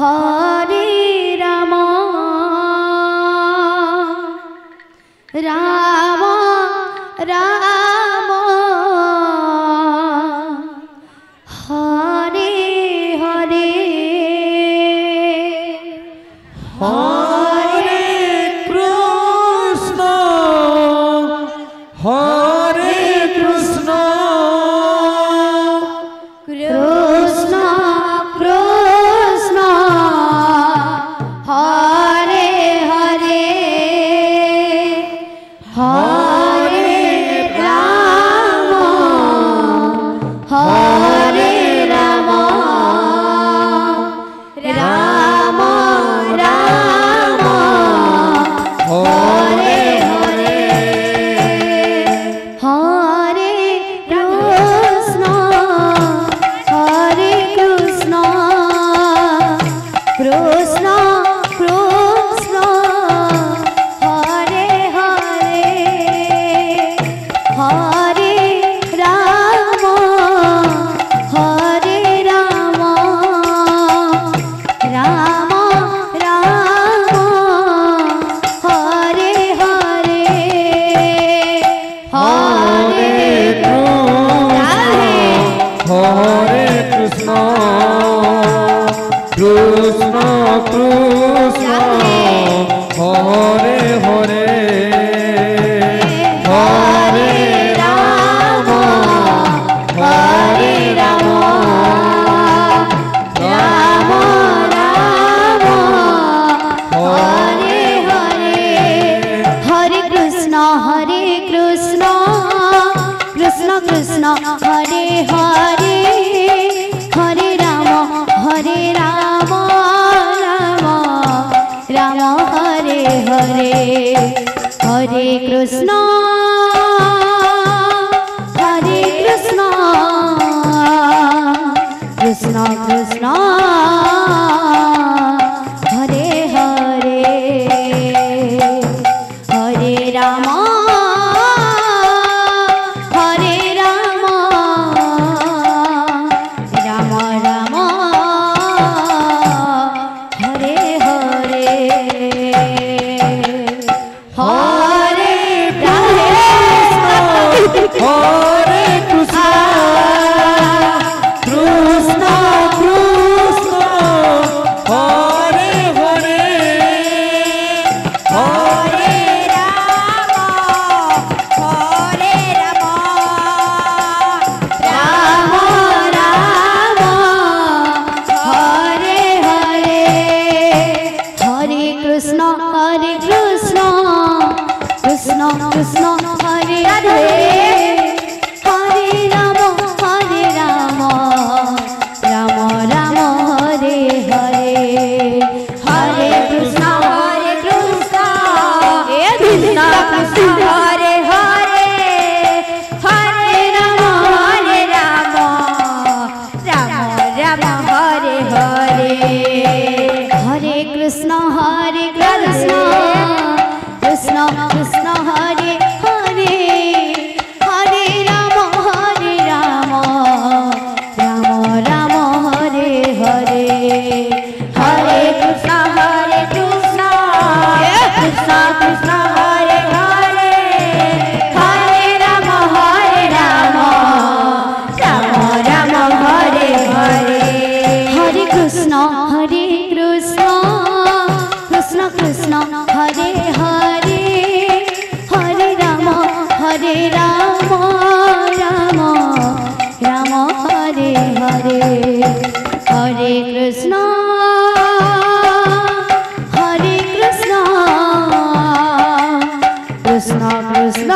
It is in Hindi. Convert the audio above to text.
हरे राम राम राम हरे हरे हरे कृष्ण हरे कृष्ण कृष्ण कृष्ण हरे हरे हरे राम हरे राम राम राम हरे हरे हरे कृष्ण कृष्ण कृष्ण हरे हरे हरे राम राम राम हरे हरे हरे कृष्ण कृष्ण कृष्ण हरे हरे हरे राम हरे राम राम राम हरे हरे हरे कृष्ण कृष्ण कृष्ण हरे हरे हरे राम राम राम हरे हरे हरे कृष्ण कृष्ण कृष्ण हरे हरे हरे राम राम राम हरे हरे हरे हरे कृष्ण कृष्ण कृष्ण हरे हरे हरे राम राम राम हरे हरे हरे कृष्ण कृष्ण कृष्ण हरे हरे हरे राम राम राम हरे हरे हरे कृष्ण कृष्ण हरे हरे हरे राम राम राम हरे हरे हरे कृष्ण कृष्ण कृष्ण हरे हरे हरे राम राम राम हरे हरे हरे कृष्ण कृष्ण कृष्ण हरे हरे हरे राम राम राम हरे हरे हरे कृष्ण कृष्ण कृष्ण हरे हरे हरे राम राम राम हरे हरे हरे कृष्ण कृष्ण कृष्ण